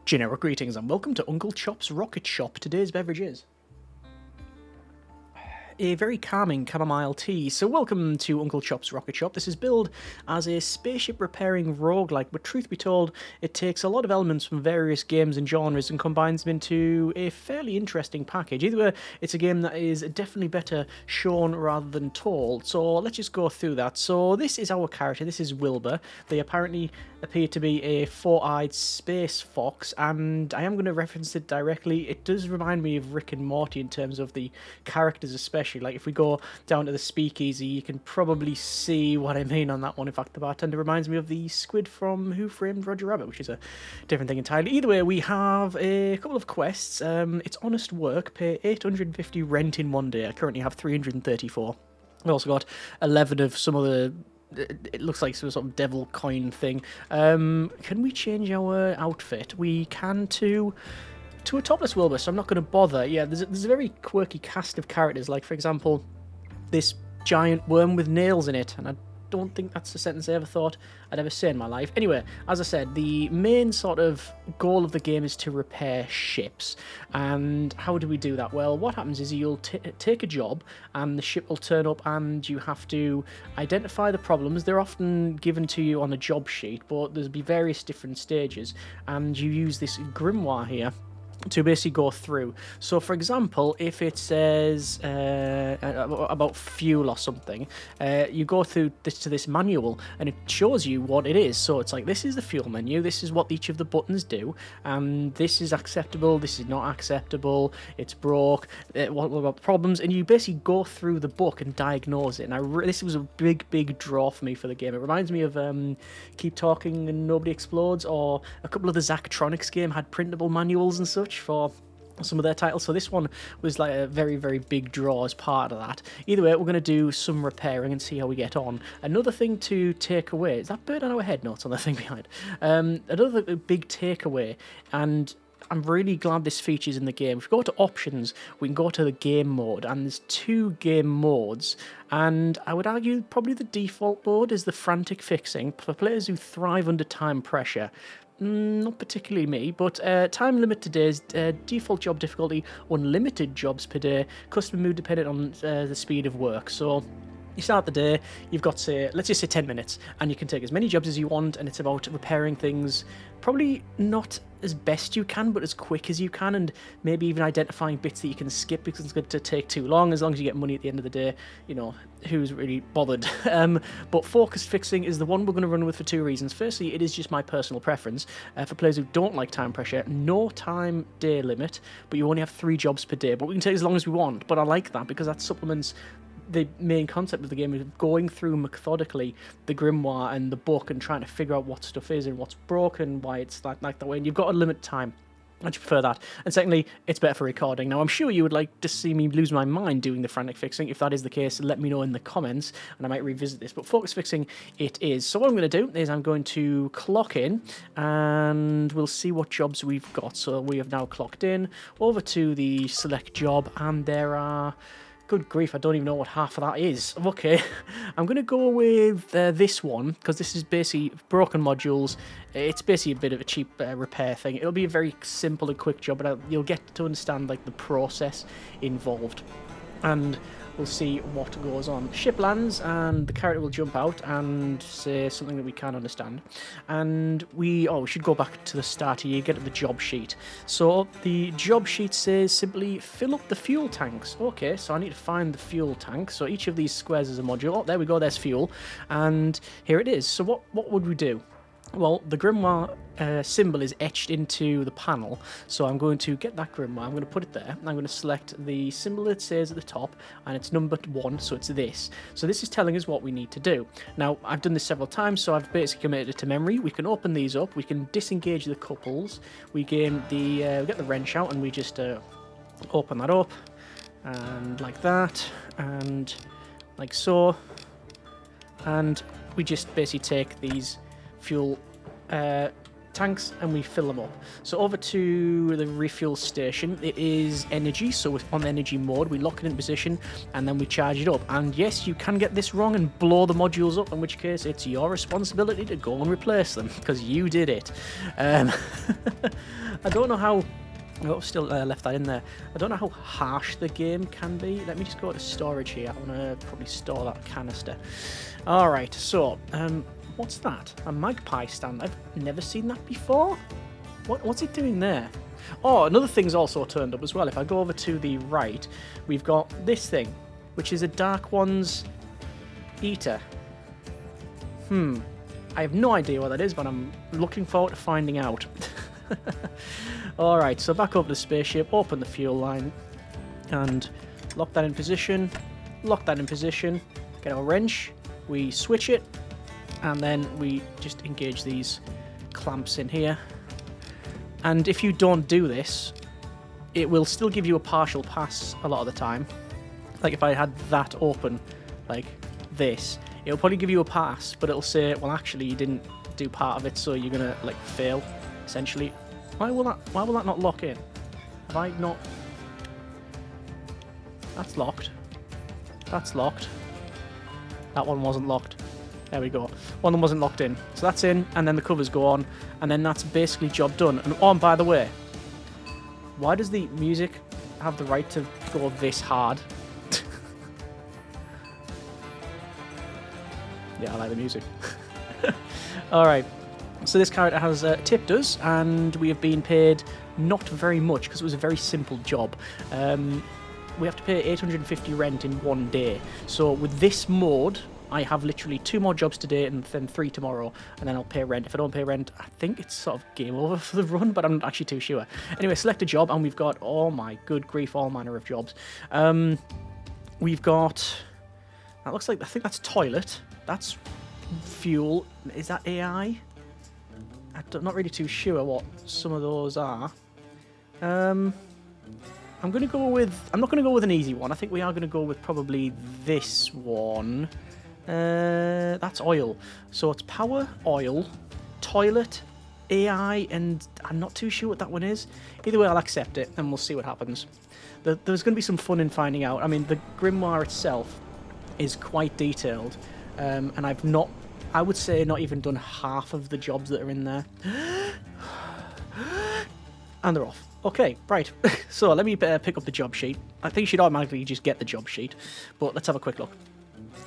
Generic greetings and welcome to Uncle Chop's Rocket Shop. Today's beverage is a very calming chamomile tea. So welcome to Uncle Chop's Rocket Shop. This is billed as a spaceship repairing roguelike, but truth be told, it takes a lot of elements from various games and genres and combines them into a fairly interesting package. Either way, it's a game that is definitely better shown rather than told. So let's just go through that. So this is our character. This is Wilbur. They apparently appear to be a four-eyed space fox, and I am going to reference it directly. It does remind me of Rick and Morty in terms of the characters especially. Like if we go down to the speakeasy, you can probably see what I mean on that one. In fact, the bartender reminds me of the squid from Who Framed Roger Rabbit, which is a different thing entirely. Either way, we have a couple of quests. It's honest work, pay 850 rent in one day. I currently have 334. I also got 11 of some other... It looks like some sort of devil coin thing. Can we change our outfit? We can to a topless Wilbur, so I'm not going to bother. Yeah, there's a very quirky cast of characters, like, for example, this giant worm with nails in it, and I don't think that's a sentence I ever thought I'd ever say in my life. Anyway, as I said, the main sort of goal of the game is to repair ships. And how do we do that? Well, what happens is you'll take a job, and the ship will turn up, and you have to identify the problems. They're often given to you on a job sheet, but there'll be various different stages, and you use this grimoire here to basically go through. So for example, if it says about fuel or something, you go through this manual and it shows you what it is. So it's like, this is the fuel menu, this is what each of the buttons do, and this is acceptable, this is not acceptable, it's broke, what about the problems, and you basically go through the book and diagnose it. And this was a big draw for me for the game. It reminds me of Keep Talking and Nobody Explodes, or a couple of the Zachtronics game had printable manuals and such for some of their titles, so this one was like a very big draw as part of that. Either way, we're going to do some repairing and see how we get on. Another thing to take away, is that bird on our head? No, it's on the thing behind. Another big takeaway, and I'm really glad this features in the game. If we go to options, we can go to the game mode, and there's two game modes, and I would argue probably the default mode is the frantic fixing for players who thrive under time pressure. Not particularly me, but time limit to days, default job difficulty, unlimited jobs per day, custom mood dependent on the speed of work. So you start the day, you've got, say, let's just say 10 minutes, and you can take as many jobs as you want, and it's about repairing things, probably not as best you can, but as quick as you can, and maybe even identifying bits that you can skip because it's going to take too long. As long as you get money at the end of the day, you know, who's really bothered? But focus fixing is the one we're going to run with for two reasons. Firstly, it is just my personal preference. For players who don't like time pressure, no time day limit, but you only have 3 jobs per day, but we can take as long as we want. But I like that because that supplements the main concept of the game, is going through methodically the grimoire and the book and trying to figure out what stuff is and what's broken, why it's like that way, and you've got a limit time. I just prefer that. And secondly, it's better for recording. Now, I'm sure you would like to see me lose my mind doing the frantic fixing. If that is the case, let me know in the comments, and I might revisit this. But focus fixing it is. So what I'm going to do is I'm going to clock in, and we'll see what jobs we've got. So we have now clocked in, over to the select job, and there are... Good grief, I don't even know what half of that is. Okay, I'm going to go with this one, because this is basically broken modules. It's basically a bit of a cheap repair thing. It'll be a very simple and quick job, but you'll get to understand like the process involved. And we'll see what goes on. Ship lands, and the character will jump out and say something that we can't understand. And we should go back to the start here. You get to the job sheet. So the job sheet says simply fill up the fuel tanks. Okay, so I need to find the fuel tank. So each of these squares is a module. Oh, there we go, there's fuel. And here it is. So what would we do? Well, the grimoire symbol is etched into the panel, so I'm going to get that grimoire, I'm going to put it there, and I'm going to select the symbol that says at the top, and it's numbered 1, so it's this. So this is telling us what we need to do. Now, I've done this several times, so I've basically committed it to memory. We can open these up, we can disengage the couples, we get the wrench out, and we just open that up, and like that, and like so, and we just basically take these fuel tanks and we fill them up. So over to the refuel station. It is energy, so we're on energy mode. We lock it in position and then we charge it up. And yes, you can get this wrong and blow the modules up, in which case it's your responsibility to go and replace them because you did it. I don't know how... Oh, still left that in there. I don't know how harsh the game can be. Let me just go to storage here. I want to probably store that canister. Alright, so, what's that? A magpie stand. I've never seen that before. What's it doing there? Oh, another thing's also turned up as well. If I go over to the right, we've got this thing, which is a Dark One's eater. I have no idea what that is, but I'm looking forward to finding out. Alright, so back up to the spaceship, open the fuel line, and lock that in position, lock that in position, get our wrench, we switch it, and then we just engage these clamps in here. And if you don't do this, it will still give you a partial pass a lot of the time. Like if I had that open, like this, it'll probably give you a pass, but it'll say, well actually you didn't do part of it, so you're gonna like fail, essentially. Why will that not lock in? Have I not... That's locked. That's locked. That one wasn't locked. There we go. One of them wasn't locked in. So that's in, and then the covers go on, and then that's basically job done. And oh, and by the way, why does the music have the right to go this hard? Yeah, I like the music. Alright. So this character has tipped us, and we have been paid not very much because it was a very simple job. We have to pay 850 rent in one day. So with this mode, I have literally 2 more jobs today and then 3 tomorrow, and then I'll pay rent. If I don't pay rent, I think it's sort of game over for the run, but I'm not actually too sure. Anyway, select a job, and we've got, oh my good grief, all manner of jobs. We've got, that looks like, I think that's toilet. That's fuel. Is that AI? I'm not really too sure what some of those are. I'm going to go with... I'm not going to go with an easy one. I think we are going to go with probably this one. That's oil. So it's power, oil, toilet, AI, and I'm not too sure what that one is. Either way, I'll accept it, and we'll see what happens. There's going to be some fun in finding out. I mean, the grimoire itself is quite detailed, and I've not... I would say not even done half of the jobs that are in there. And they're off. Okay, right. So let me pick up the job sheet. I think you should automatically just get the job sheet, but let's have a quick look.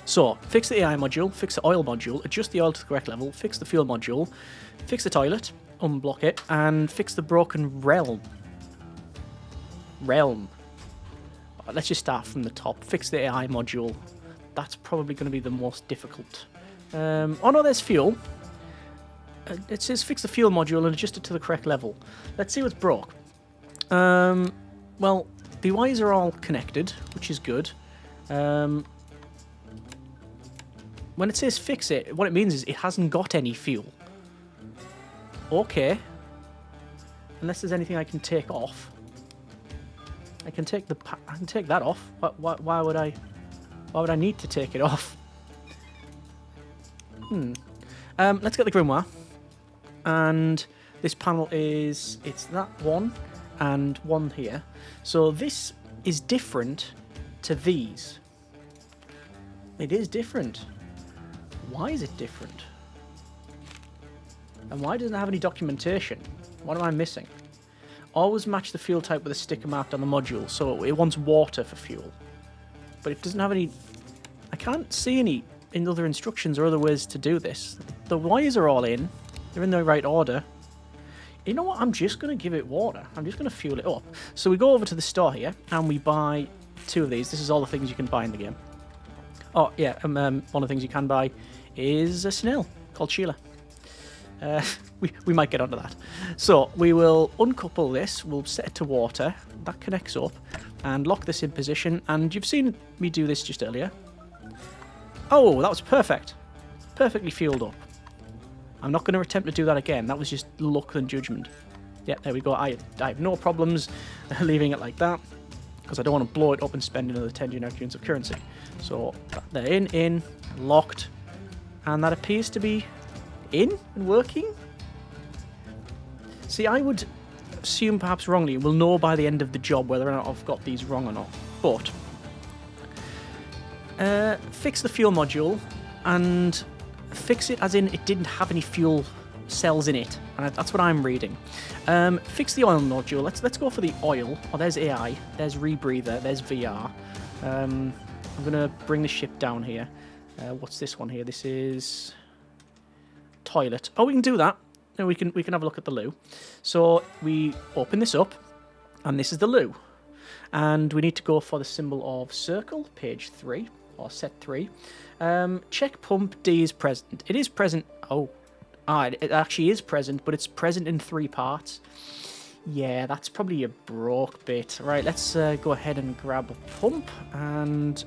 So, fix the AI module, fix the oil module, adjust the oil to the correct level, fix the fuel module, fix the toilet, unblock it, and fix the broken realm. Let's just start from the top. Fix the AI module. That's probably going to be the most difficult. Oh no, there's fuel. It says fix the fuel module and adjust it to the correct level. Let's see what's broke. Well, the wires are all connected, which is good. When it says fix it, what it means is it hasn't got any fuel. Okay. Unless there's anything I can take off. I can take that off. Why would I need to take it off? Let's get the grimoire, and this panel it's that one and one here, so this is different to these. It is different. Why is it different? And why doesn't it have any documentation? What am I missing? Always match the fuel type with a sticker marked on the module, so it wants water for fuel, but it doesn't have any... I can't see any in other instructions or other ways to do this. The wires are all in. They're in the right order. You know what? I'm just going to give it water. I'm just going to fuel it up. So we go over to the store here and we buy 2 of these. This is all the things you can buy in the game. Oh, yeah. One of the things you can buy is a snail called Sheila. We might get onto that. So we will uncouple this. We'll set it to water. That connects up. And lock this in position. And you've seen me do this just earlier. Oh, that was perfect. Perfectly fueled up. I'm not going to attempt to do that again. That was just luck and judgment. Yeah, there we go. I have no problems leaving it like that, because I don't want to blow it up and spend another 10 units of currency. So they're in, locked, and that appears to be in and working. See, I would assume perhaps wrongly we'll know by the end of the job whether or not I've got these wrong or not. But fix the fuel module and fix it as in it didn't have any fuel cells in it, and that's what I'm reading. Fix the oil module. Let's go for the oil. Oh, there's AI, there's rebreather, there's VR. I'm gonna bring the ship down here. What's this one here? This is toilet. Oh, we can do that. No, we can have a look at the loo. So we open this up, and this is the loo. And we need to go for the symbol of circle, page 3, or set 3. Check pump D is present. It is present. Oh, it actually is present, but it's present in 3 parts. Yeah, that's probably a broke bit. Right, let's go ahead and grab a pump, and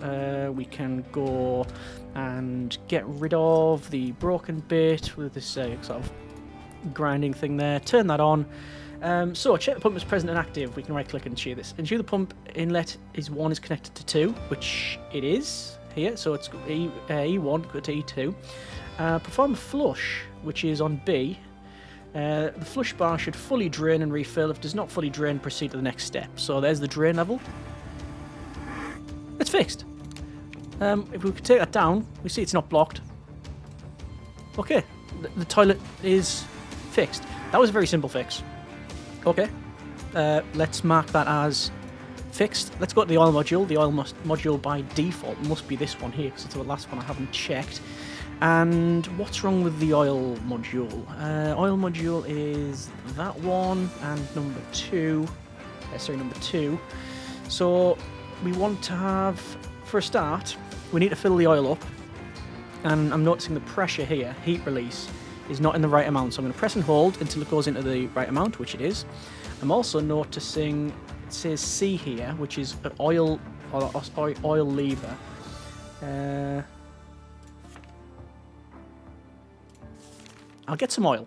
we can go and get rid of the broken bit with this sort of grinding thing there. Turn that on. So check the pump is present and active. We can right click and ensure this. Ensure the pump inlet is connected to 2, which it is here. So it's E1, go to E2. Perform a flush, which is on B. The flush bar should fully drain and refill. If it does not fully drain, proceed to the next step. So there's the drain level. It's fixed. If we could take that down, we see it's not blocked. Okay, the toilet is fixed. That was a very simple fix. Okay, let's mark that as fixed. Let's go to the oil module. The oil module by default must be this one here, because it's the last one I haven't checked. And what's wrong with the oil module? Oil module is that one and number 2. Number 2. So we want to have, for a start, we need to fill the oil up. And I'm noticing the pressure here, heat release, is not in the right amount. So I'm going to press and hold until it goes into the right amount, which it is. I'm also noticing it says C here, which is an oil lever. I'll get some oil.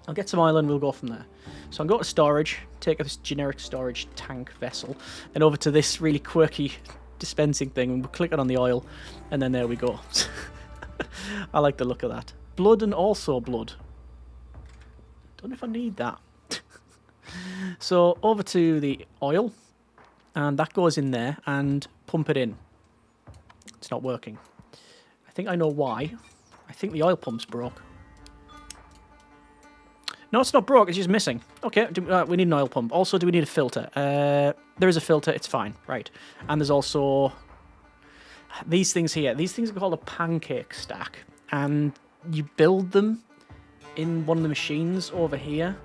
And we'll go from there. So I'll go to storage, take this generic storage tank vessel, and over to this really quirky dispensing thing, and we'll click it on the oil, and then there we go. I like the look of that. Blood and also blood. Don't know if I need that. So over to the oil, and that goes in there, and pump it in. It's not working. I think I know why. I think the oil pump's broke. No, it's not broke, it's just missing. Okay, we need an oil pump. Also, do we need a filter? There is a filter, it's fine. Right. And there's also these things here. These things are called a pancake stack. And you build them in one of the machines over here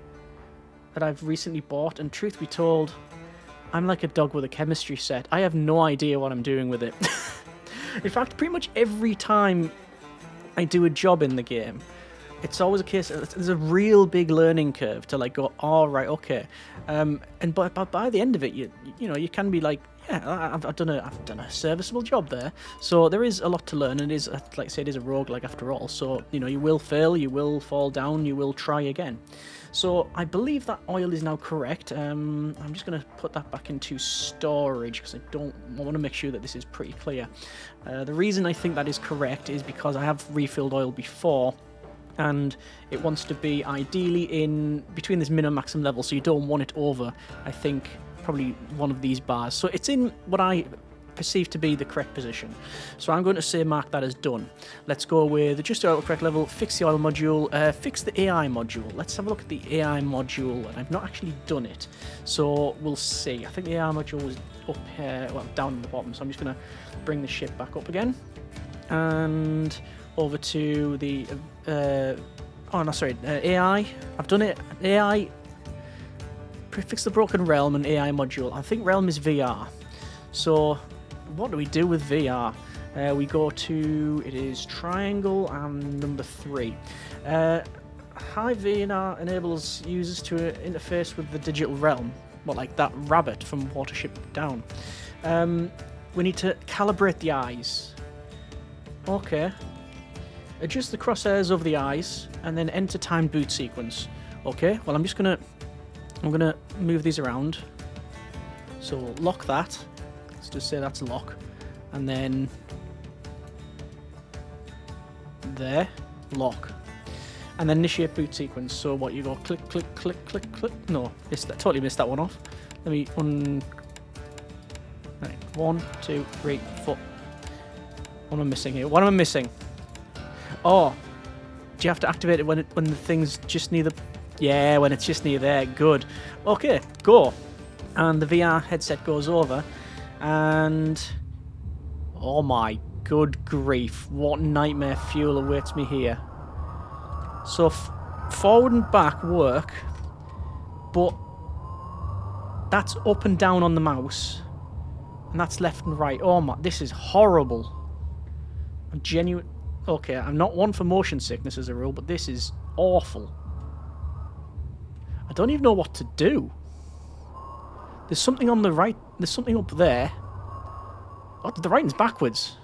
that I've recently bought. And truth be told, I'm like a dog with a chemistry set. I have no idea what I'm doing with it. In fact, pretty much every time I do a job in the game, it's always a case there's a real big learning curve to like go, all right, okay, and by the end of it, you know you can be like, yeah, I've done a serviceable job there. So there is a lot to learn, and it is, like I said, it is a roguelike after all. So you will fail, you will fall down, you will try again. So I believe that oil is now correct. I'm just going to put that back into storage because I want to make sure that this is pretty clear. The reason I think that is correct is because I have refilled oil before, and it wants to be ideally in between this minimum maximum level, so you don't want it over, I think, probably one of these bars. So it's in what I perceive to be the correct position. So I'm going to say mark that as done. Let's go with just the correct level, fix the oil module, fix the AI module. Let's have a look at the AI module, and I've not actually done it. So we'll see. I think the AI module was up here, well, down at the bottom. So I'm just going to bring the ship back up again. And over to the AI. I've done it. AI, fix the broken realm and AI module. I think realm is VR. So what do we do with VR? We go to, it is triangle and number 3. High VR enables users to interface with the digital realm. What, like that rabbit from Watership Down? We need to calibrate the eyes. Okay. Adjust the crosshairs over the eyes, and then enter timed boot sequence. Okay, well I'm gonna move these around. So lock that. Let's just say that's lock. And then there, lock. And then initiate boot sequence. So what, you go click, click, click, click, click. No, totally missed that one off. Let me Right, 1, 2, 3, 4. What am I missing here? What am I missing? Oh, do you have to activate it when the thing's just near the... Yeah, when it's just near there. Good. Okay, go. And the VR headset goes over. And... Oh my good grief. What nightmare fuel awaits me here. So, forward and back work. But... That's up and down on the mouse. And that's left and right. Oh my... This is horrible. I'm genuine... Okay, I'm not one for motion sickness as a rule, but this is awful. I don't even know what to do. There's something on the right. There's something up there. Oh, the writing's backwards.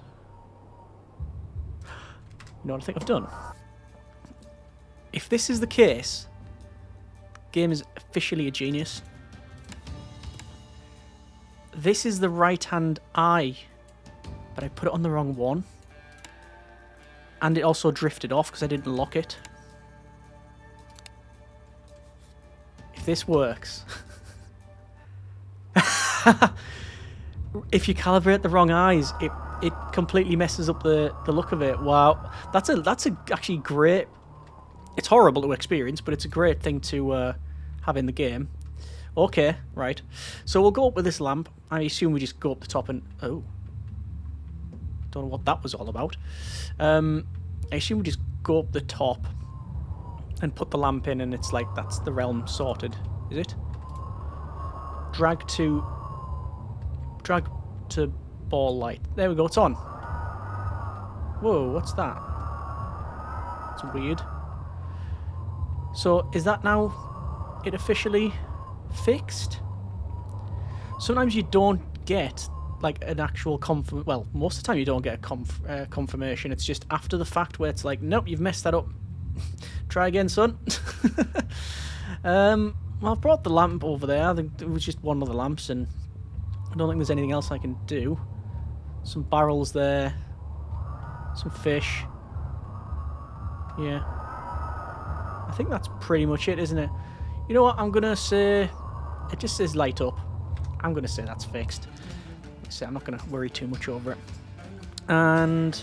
You know what I think I've done? If this is the case, the game is officially a genius. This is the right-hand eye, but I put it on the wrong one. And it also drifted off because I didn't lock it. If this works... If you calibrate the wrong eyes, it completely messes up the look of it. Wow. That's actually great... It's horrible to experience, but it's a great thing to have in the game. Okay, right. So we'll go up with this lamp. I assume we just go up the top and... Oh. Don't know what that was all about. I assume we just go up the top and put the lamp in, and it's like that's the realm sorted. Is it? Drag to ball light. There we go. It's on. Whoa, what's that? It's weird. So is that now it officially fixed? Sometimes you don't get like an actual well, most of the time you don't get a confirmation. It's just after the fact where it's like, nope, you've messed that up. Try again, son. Well, I've brought the lamp over there. I think it was just one of the lamps, and I don't think there's anything else I can do. Some barrels there. Some fish. Yeah. I think that's pretty much it, isn't it? You know what? I'm going to say... It just says light up. I'm going to say that's fixed. So I'm not going to worry too much over it. And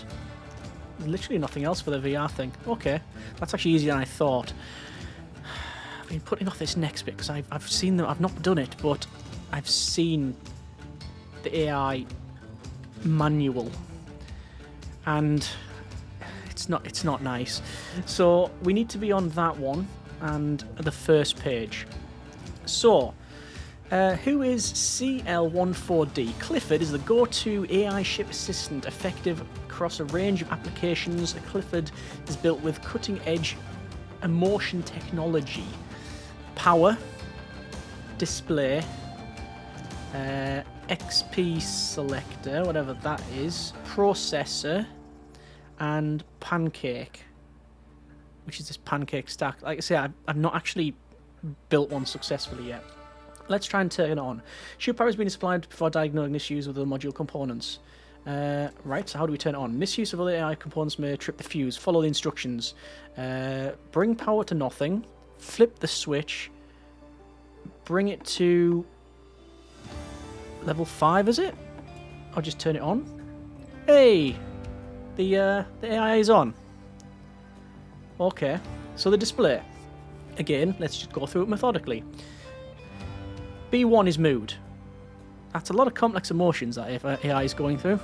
there's literally nothing else for the VR thing. Okay, that's actually easier than I thought. I've been putting off this next bit because I've seen them. I've not done it, but I've seen the AI manual, and it's not nice. So we need to be on that one and the first page. So. Who is CL14D? Clifford is the go-to AI ship assistant, effective across a range of applications. Clifford is built with cutting-edge emotion technology. Power, display, XP selector, whatever that is, processor, and Pancake, which is this Pancake stack. Like I say, I've not actually built one successfully yet. Let's try and turn it on. Shield power has been supplied before diagnosing issues with the module components. Right, so how do we turn it on? Misuse of other AI components may trip the fuse. Follow the instructions. Bring power to nothing. Flip the switch. Bring it to level 5, is it? I'll just turn it on. Hey! The AI is on. Okay, so the display. Again, let's just go through it methodically. B1 is mood. That's a lot of complex emotions that AI is going through.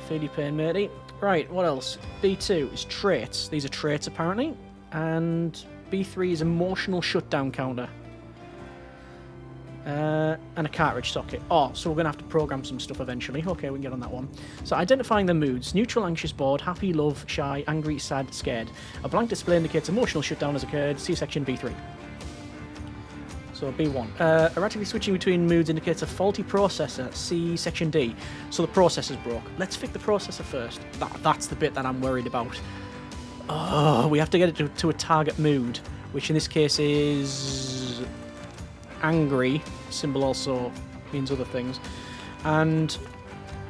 Feel your pain, matey. Right, what else? B2 is traits. These are traits, apparently. And B3 is emotional shutdown counter. And a cartridge socket. Oh, so we're going to have to program some stuff eventually. Okay, we can get on that one. So identifying the moods. Neutral, anxious, bored, happy, love, shy, angry, sad, scared. A blank display indicates emotional shutdown has occurred. See section B3. So B1. Erratically switching between moods indicates a faulty processor. See section D. So the processor's broke. Let's fix the processor first. That's the bit that I'm worried about. Oh, we have to get it to a target mood, which in this case is angry. Symbol also means other things. And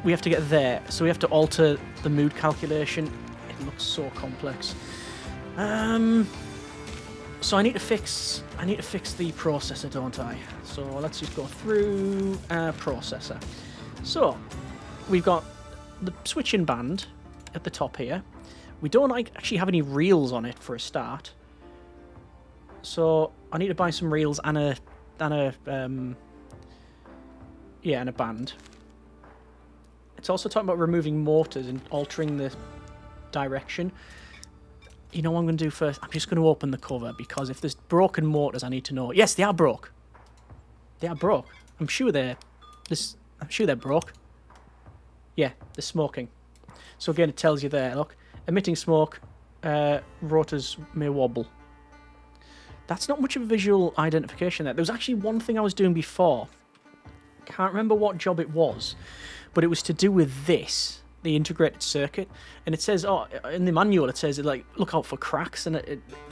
we have to get there. So we have to alter the mood calculation. It looks so complex. So I need to fix the processor, don't I? So let's just go through processor. So we've got the switching band at the top here. We don't actually have any reels on it for a start. So I need to buy some reels and a band. It's also talking about removing motors and altering the direction. You know what I'm going to do first? I'm just going to open the cover, because if there's broken motors, I need to know. Yes, they are broke. They are broke. I'm sure they're broke. Yeah, they're smoking. So again, it tells you there, look. Emitting smoke, rotors may wobble. That's not much of a visual identification there. There was actually one thing I was doing before. Can't remember what job it was, but it was to do with this, the integrated circuit. And it says, oh, in the manual it says, like, look out for cracks. And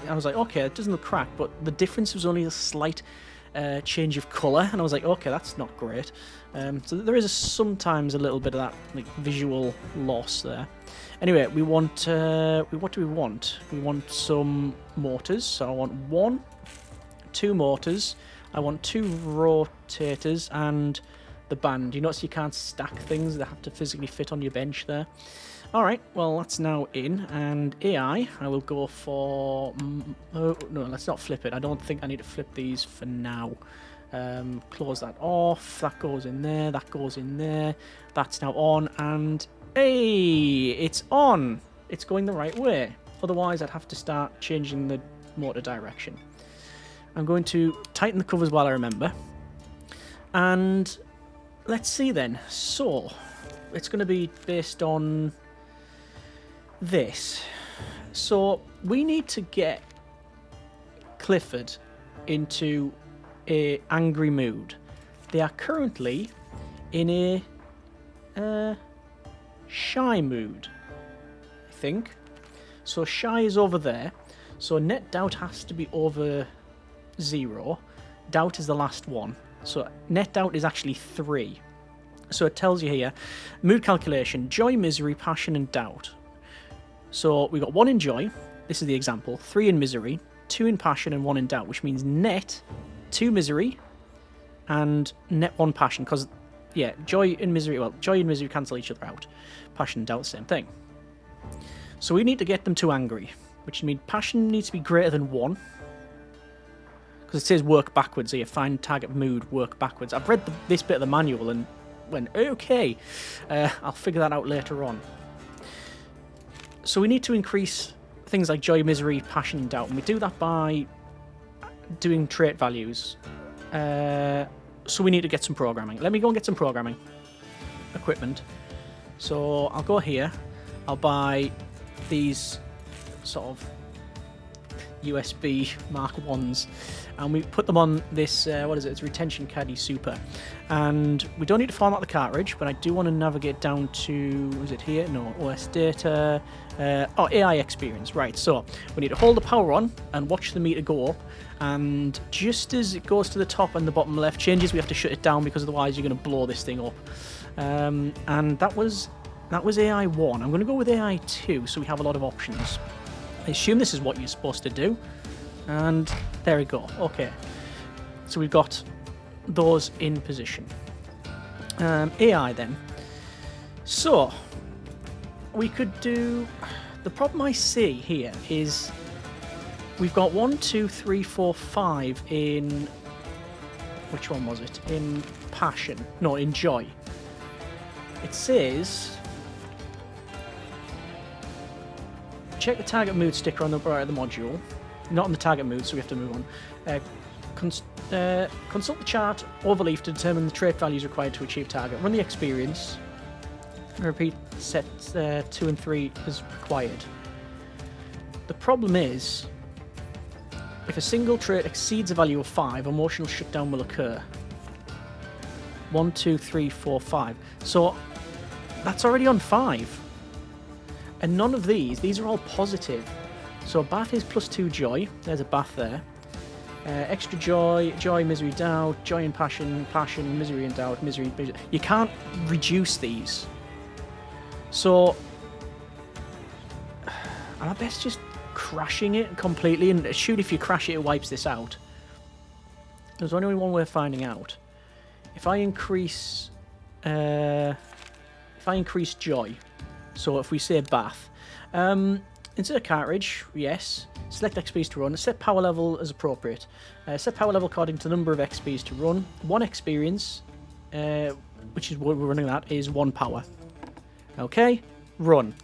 I was like, okay, it doesn't look cracked, but the difference was only a slight change of colour. And I was like, okay, that's not great. So there is sometimes a little bit of that, like, visual loss there. Anyway, we want, what do we want? We want some motors. So I want 2 motors. I want 2 rotators and the band. You notice you can't stack things. They have to physically fit on your bench there. Alright, well, that's now in. And AI, I will go for... oh, no, let's not flip it. I don't think I need to flip these for now. Close that off. That goes in there. That goes in there. That's now on. And, hey, it's on. It's going the right way. Otherwise, I'd have to start changing the motor direction. I'm going to tighten the covers while I remember. And let's see then. So, it's going to be based on this. So, we need to get Clifford into a angry mood. They are currently in a shy mood, I think. So, shy is over there. So, net doubt has to be over 0. Doubt is the last one. So net doubt is actually 3. So it tells you here, mood calculation, joy, misery, passion, and doubt. So we've got 1 in joy. This is the example. 3 in misery, 2 in passion, and 1 in doubt, which means net 2 misery and net 1 passion. Because, yeah, joy and misery cancel each other out. Passion and doubt, same thing. So we need to get them to angry, which means passion needs to be greater than 1. Because it says work backwards here, find target mood, work backwards. I've read this bit of the manual and went, okay, I'll figure that out later on. So we need to increase things like joy, misery, passion, and doubt. And we do that by doing trait values. So we need to get some programming. Let me go and get some programming equipment. So I'll go here. I'll buy these sort of USB Mark 1s, and we put them on this, what is it, it's Retention Caddy Super. And we don't need to format the cartridge, but I do want to navigate down to, is it here? No, OS data, AI experience, right. So we need to hold the power on and watch the meter go up, and just as it goes to the top and the bottom left changes, we have to shut it down, because otherwise you're going to blow this thing up. And that was AI 1. I'm going to go with AI 2, so we have a lot of options. I assume this is what you're supposed to do. And there we go. Okay. So we've got those in position. AI then. So, we could do... The problem I see here is we've got 1, 2, 3, 4, 5 in... Which one was it? In passion. No, in joy. It says... Check the target mood sticker on the right of the module. Not on the target mood, so we have to move on. Consult the chart overleaf to determine the trait values required to achieve target. Run the experience. Repeat sets 2 and 3 as required. The problem is, if a single trait exceeds a value of 5, emotional shutdown will occur. 1, 2, 3, 4, 5. So that's already on 5. And none of these are all positive. So bath is +2 joy. There's a bath there. Extra joy, joy, misery, doubt, joy and passion, passion, misery and doubt, misery. You can't reduce these. So I best just crashing it completely, and shoot, if you crash it, it wipes this out. There's only one way of finding out. If I increase joy, so if we say bath, insert cartridge, yes. Select XPs to run. Set power level as appropriate. Set power level according to the number of XPs to run. 1 experience, which is what we're running at, is 1 power. Okay, run.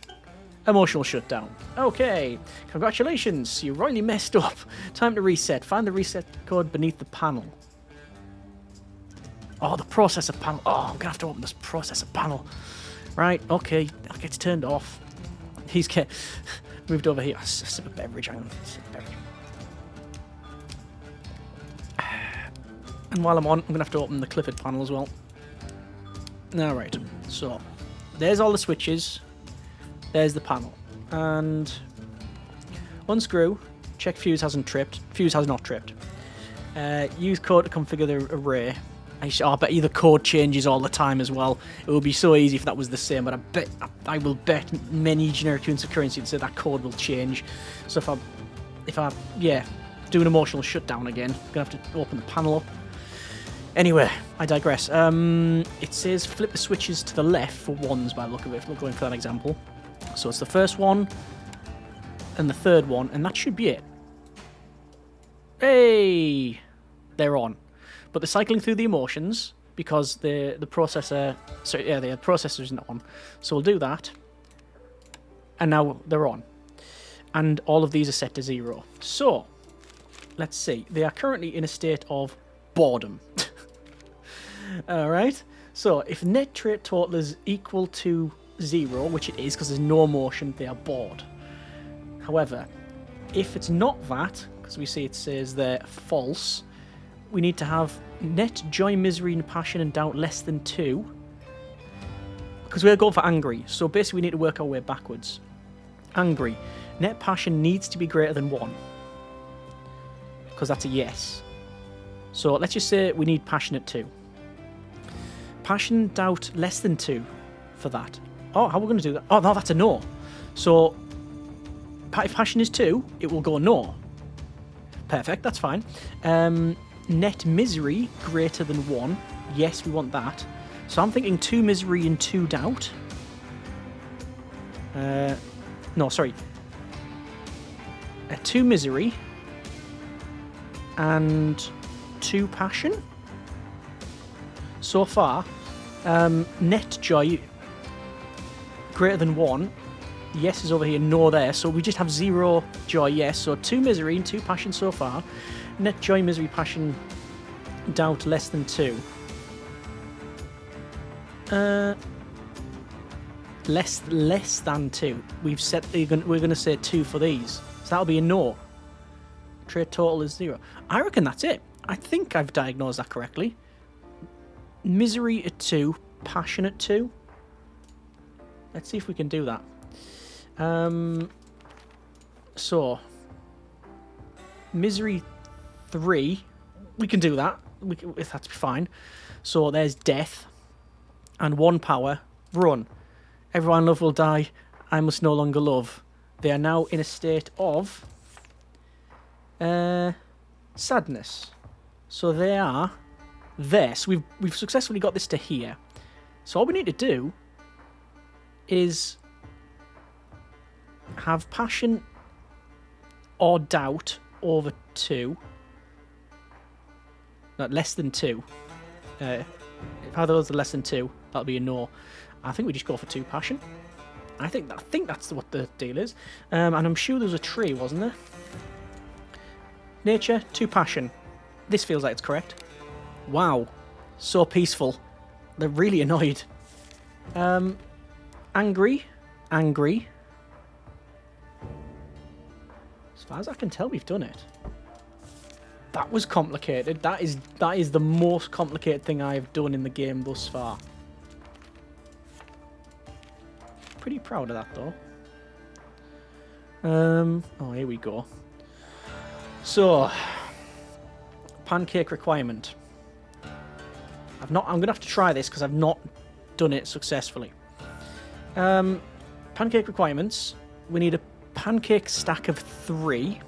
Emotional shutdown. Okay, congratulations, you royally messed up. Time to reset. Find the reset code beneath the panel. Oh, the processor panel. Oh, I'm going to have to open this processor panel. Right, okay, that gets turned off. He's moved over here. A sip of beverage, hang on. Sip of beverage. And while I'm on, I'm going to have to open the Clifford panel as well. Alright, so there's all the switches. There's the panel. And unscrew. Check fuse hasn't tripped. Fuse has not tripped. Use code to configure the array. I bet you the code changes all the time as well. It would be so easy if that was the same, but I will bet many generic units of currency that say that code will change. So if I do an emotional shutdown again, I'm gonna have to open the panel up. Anyway, I digress. It says flip the switches to the left for ones by the look of it, if we're going for that example. So it's the first one and the third one, and that should be it. Hey! They're on. But they're cycling through the emotions because the processor... Sorry, yeah, the processor isn't on. So we'll do that. And now they're on. And all of these are set to 0. So, let's see. They are currently in a state of boredom. Alright? So, if net trait total is equal to 0, which it is because there's no emotion, they are bored. However, if it's not that, because we see it says there false, we need to have net joy, misery, and passion and doubt less than 2. Because we're going for angry. So basically we need to work our way backwards. Angry. Net passion needs to be greater than 1. Because that's a yes. So let's just say we need passion at 2. Passion, doubt, less than 2 for that. Oh, how are we going to do that? Oh, no, that's a no. So if passion is 2, it will go no. Perfect, that's fine. Net misery greater than 1. Yes, we want that. So I'm thinking 2 misery and 2 doubt. No, sorry. 2 misery and 2 passion. So far, net joy greater than 1. Yes is over here, no there. So we just have 0 joy, yes. So 2 misery and 2 passion so far. Net joy, misery, passion, doubt less than 2. Less than 2. We've set. We're going to say 2 for these. So that'll be a no. Trait total is 0. I reckon that's it. I think I've diagnosed that correctly. Misery at 2, passion at 2. Let's see if we can do that. So misery 3, we can do that. If that's fine. So there's death and 1 power. Run. Everyone love will die. I must no longer love. They are now in a state of sadness. So they are there. So we've successfully got this to here. So all we need to do is have passion or doubt over 2. No, less than 2. If either of those are less than 2, that'll be a no. I think we just go for 2 passion. I think that's what the deal is. And I'm sure there was a tree, wasn't there? Nature, 2 passion. This feels like it's correct. Wow. So peaceful. They're really annoyed. Angry. Angry. As far as I can tell, we've done it. That was complicated. That is the most complicated thing I've done in the game thus far. Pretty proud of that though. Oh, here we go. So, pancake requirement. I'm gonna have to try this because I've not done it successfully. Pancake requirements. We need a pancake stack of 3,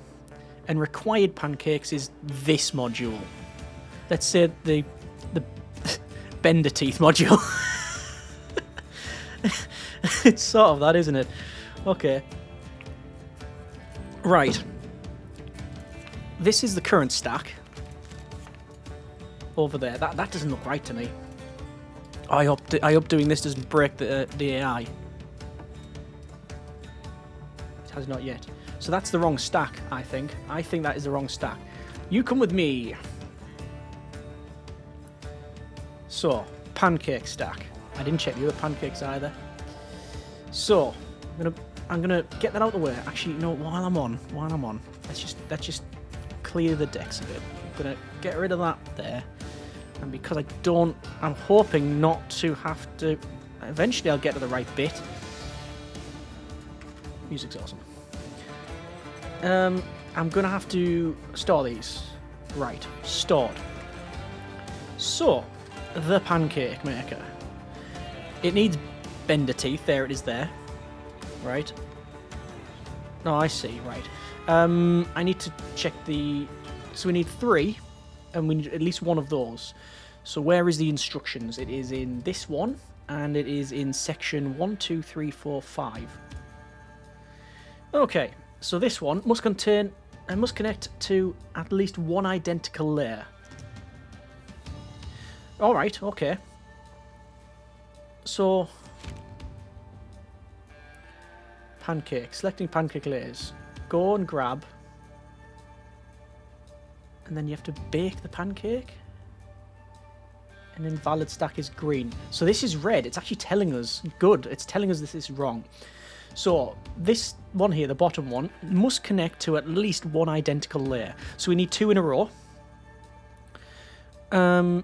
and required pancakes is this module. Let's say the bender teeth module. It's sort of that, isn't it? Okay. Right. This is the current stack. Over there. That doesn't look right to me. I hope doing this doesn't break the AI. It has not yet. So that's the wrong stack, I think. I think that is the wrong stack. You come with me. So, pancake stack. I didn't check the other pancakes either. So, I'm gonna get that out of the way. Actually, you know, while I'm on, let's just clear the decks a bit. I'm gonna get rid of that there. And because I'm hoping not to have to. Eventually, I'll get to the right bit. Music's awesome. I'm gonna have to store these. Right, stored. So, the pancake maker. It needs bender teeth. There it is there. Right. No, I see, right. I need to check the... So we need 3, and we need at least 1 of those. So where is the instructions? It is in this one, and it is in section 1, 2, 3, 4, 5. Okay, so this one must contain and must connect to at least 1 identical layer. Alright, okay. So... Pancake. Selecting pancake layers. Go and grab. And then you have to bake the pancake. And invalid stack is green. So this is red. It's actually telling us. Good. It's telling us this is wrong. So this one here, the bottom one, must connect to at least 1 identical layer. So we need 2 in a row. And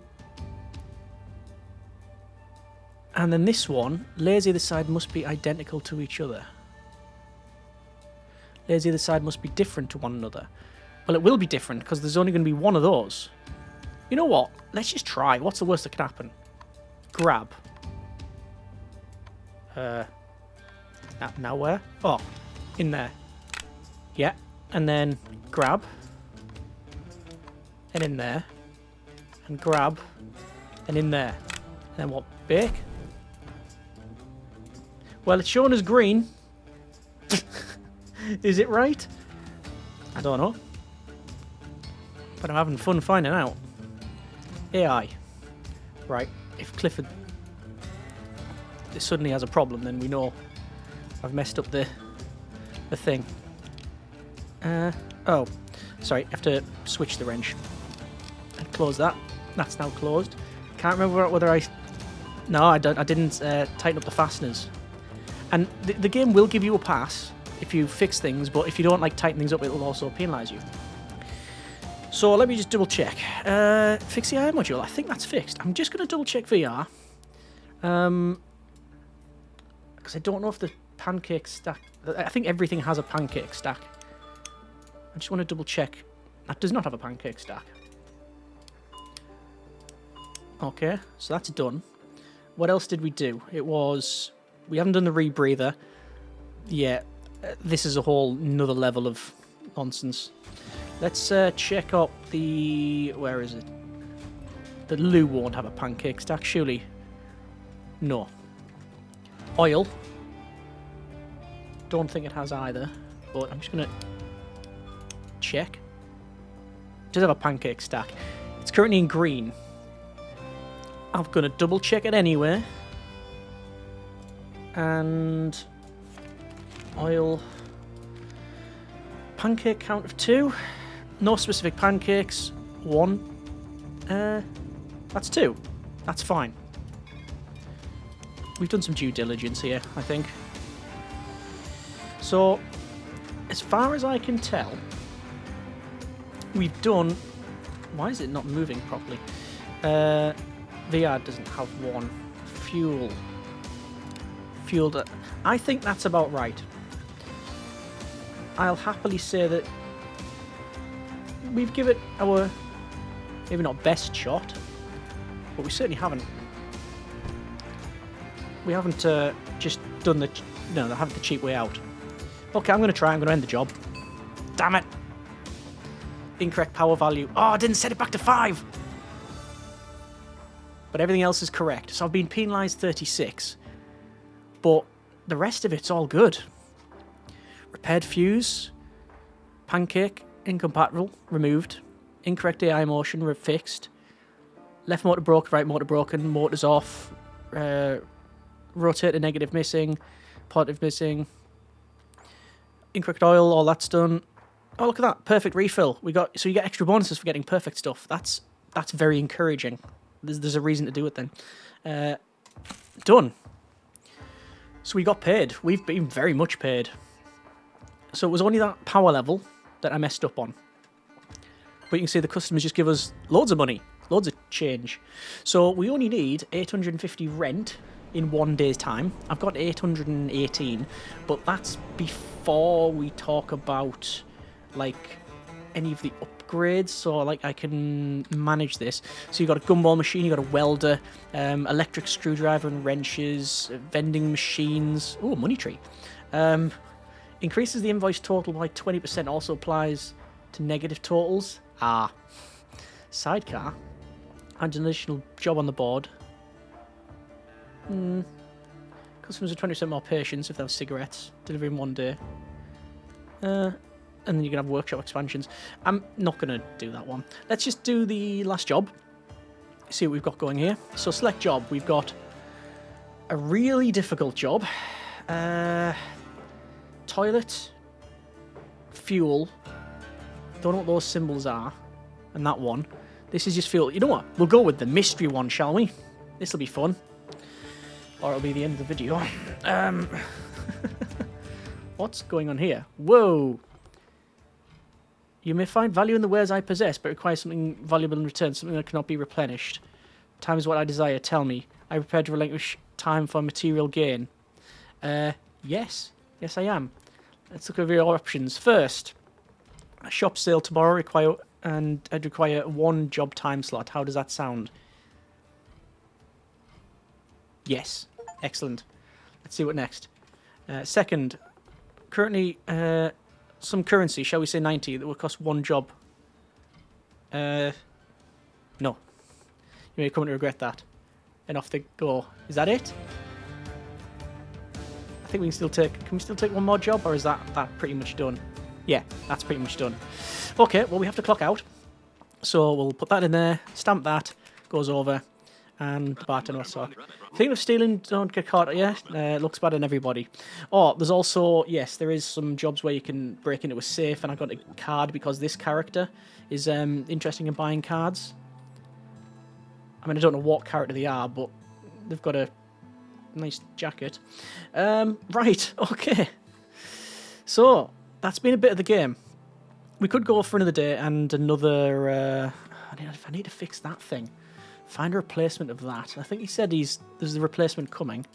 then this one, layers either side must be identical to each other. Layers either side must be different to one another. Well, it will be different because there's only going to be 1 of those. You know what? Let's just try. What's the worst that can happen? Grab. Now where? Oh, in there. Yeah. And then grab. And in there. And grab. And in there. And then what? Bake? Well, it's showing as green. Is it right? I don't know. But I'm having fun finding out. AI. Right. If Clifford suddenly has a problem, then we know I've messed up the thing. Oh. Sorry, I have to switch the wrench. And close that. That's now closed. Can't remember whether I... No, I didn't tighten up the fasteners. And the game will give you a pass if you fix things, but if you don't tighten things up, it'll also penalise you. So let me just double check. Fix the AI module. I think that's fixed. I'm just going to double check VR. Because I don't know if the pancake stack... I think everything has a pancake stack. I just want to double check. That does not have a pancake stack. Okay, so that's done. What else did we do? It was... We haven't done the rebreather yet. This is a whole another level of nonsense. Let's check up the... Where is it? The loo won't have a pancake stack, surely. No. Oil. Don't think it has either. But I'm just going to check. It does have a pancake stack. It's currently in green. I'm going to double check it anyway. And... Oil. Pancake count of 2. No specific pancakes. 1. That's 2. That's fine. We've done some due diligence here, I think. So, as far as I can tell, we've done... Why is it not moving properly? VR doesn't have 1. Fuel. I think that's about right. I'll happily say that we've given it our, maybe not best shot, but we certainly haven't. We haven't just done the cheap way out. Okay, I'm going to try. I'm going to end the job. Damn it. Incorrect power value. Oh, I didn't set it back to 5. But everything else is correct. So I've been penalised 36. But the rest of it's all good. Repaired fuse. Pancake. Incompatible. Removed. Incorrect AI motion. Fixed. Left motor broken. Right motor broken. Motors off. Rotator negative missing. Positive missing. Incorrect oil. All that's done. Oh, look at that. Perfect refill. So you get extra bonuses for getting perfect stuff. That's very encouraging. There's a reason to do it then. Done. So we got paid. We've been very much paid. So it was only that power level that I messed up on. But you can see the customers just give us loads of money. Loads of change. So we only need 850 rent in 1 day's time. I've got 818. But that's before we talk about, like, any of the upgrades. So, like, I can manage this. So you've got a gumball machine, you've got a welder, electric screwdriver and wrenches, vending machines. Oh, money tree. Increases the invoice total by 20%. Also applies to negative totals. Ah. Sidecar. Adds an additional job on the board. Customers are 20% more patience if they have cigarettes. Delivery in 1 day. And then you can have workshop expansions. I'm not going to do that one. Let's just do the last job. See what we've got going here. So select job. We've got a really difficult job. Toilet. Fuel. Don't know what those symbols are. And that one. This is just fuel. You know what? We'll go with the mystery one, shall we? This will be fun. Or it'll be the end of the video. What's going on here? Whoa. You may find value in the wares I possess, but require something valuable in return, something that cannot be replenished. Time is what I desire. Tell me. Are you prepared to relinquish time for material gain? Yes. Yes, I am. Let's look over your options. First, a shop sale tomorrow I'd require 1 job time slot. How does that sound? Yes. Excellent. Let's see what next. Second, currently some currency, shall we say 90, that will cost 1 job. No. You may come to regret that. And off they go. Is that it? I think we can still take... Can we still take 1 more job, or is that pretty much done? Yeah, that's pretty much done. Okay, well, we have to clock out. So we'll put that in there, stamp that, goes over, and the bartender so. Thinking of stealing, don't get caught, yeah? Looks bad on everybody. Oh, there's also, yes, there is some jobs where you can break into a safe, and I got a card because this character is interested in buying cards. I mean, I don't know what character they are, but they've got a nice jacket. Right, okay. So, that's been a bit of the game. We could go for another day and another... I need to fix that thing. Find a replacement of that. I think he said there's a replacement coming.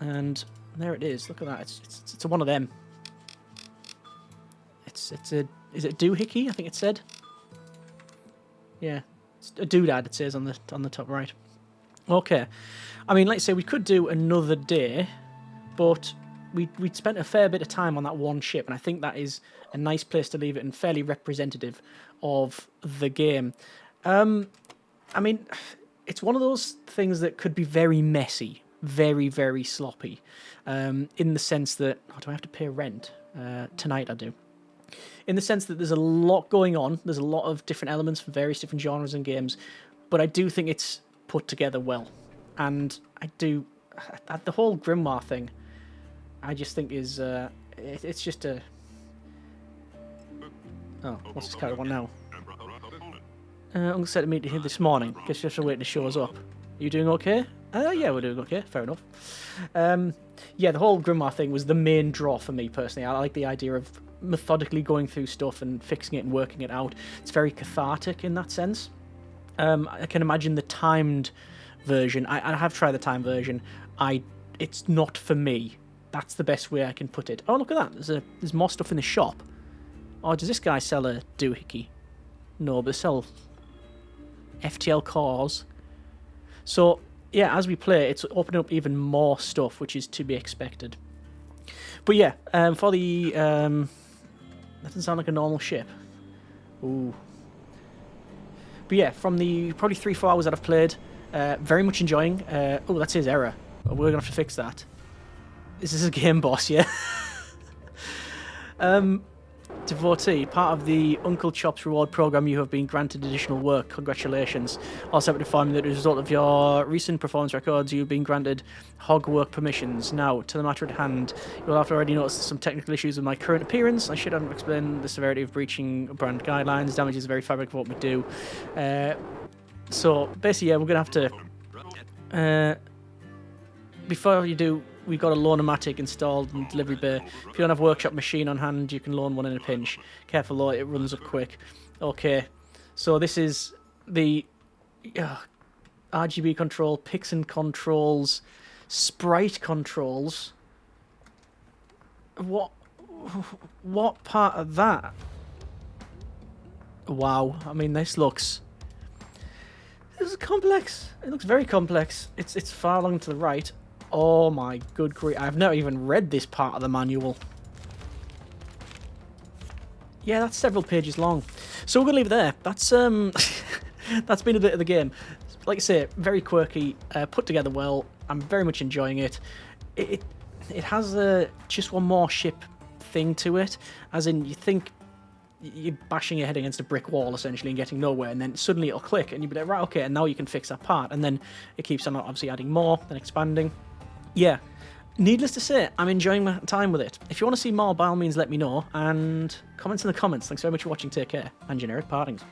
And there it is. Look at that. It's one of them. Is it a doohickey? I think it said. Yeah. It's a doodad, it says on the top right. Okay. I mean, like I say, we could do another day, but we'd spent a fair bit of time on that one ship, and I think that is a nice place to leave it and fairly representative of the game. I mean, it's one of those things that could be very messy, very, very sloppy, in the sense that... Oh, do I have to pay rent? Tonight I do. In the sense that there's a lot going on, there's a lot of different elements for various different genres and games, but I do think it's put together well. And I do... The whole Grimoire thing, I just think is... it's just a... Oh, what's this character want now? Uncle said to me here this morning. Guess you have to wait to show us up. You doing okay? Yeah, we're doing okay. Fair enough. Yeah, the whole Grimoire thing was the main draw for me personally. I like the idea of methodically going through stuff and fixing it and working it out. It's very cathartic in that sense. I can imagine the timed version. I have tried the timed version. It's not for me. That's the best way I can put it. Oh, look at that. There's more stuff in the shop. Oh, does this guy sell a doohickey? No, but they sell FTL cores. So, yeah, as we play, it's opening up even more stuff, which is to be expected. But yeah, for the that doesn't sound like a normal ship. Ooh. But yeah, from the probably 3-4 hours that I've played, very much enjoying. Oh, that's his error. We're gonna have to fix that. Is this a game boss? Yeah. Devotee, part of the Uncle Chop's reward program, you have been granted additional work. Congratulations. Also, inform me that as a result of your recent performance records, you've been granted hog work permissions. Now, to the matter at hand, you'll have already noticed some technical issues with my current appearance. I should have explained the severity of breaching brand guidelines. Damages the very fabric of what we do. So, basically, yeah, we're going to have to... before you do... We've got a loan-o-matic installed in delivery bay. If you don't have a workshop machine on hand, you can loan one in a pinch. Careful though, it runs up quick. Okay, so this is the RGB control, Pixel controls, sprite controls. What part of that? Wow, I mean this is complex. It looks very complex. It's far along to the right. Oh my good grief, I've never even read this part of the manual. Yeah, that's several pages long. So we're going to leave it there. That's that's been a bit of the game. Like I say, very quirky, put together well. I'm very much enjoying it. It has just one more ship thing to it, as in you think you're bashing your head against a brick wall essentially and getting nowhere, and then suddenly it'll click and you'll be like, right, okay, and now you can fix that part, and then it keeps on obviously adding more and expanding. Yeah, needless to say, I'm enjoying my time with it. If you want to see more, by all means let me know, and comments in the comments. Thanks very much for watching, take care, and generic partings.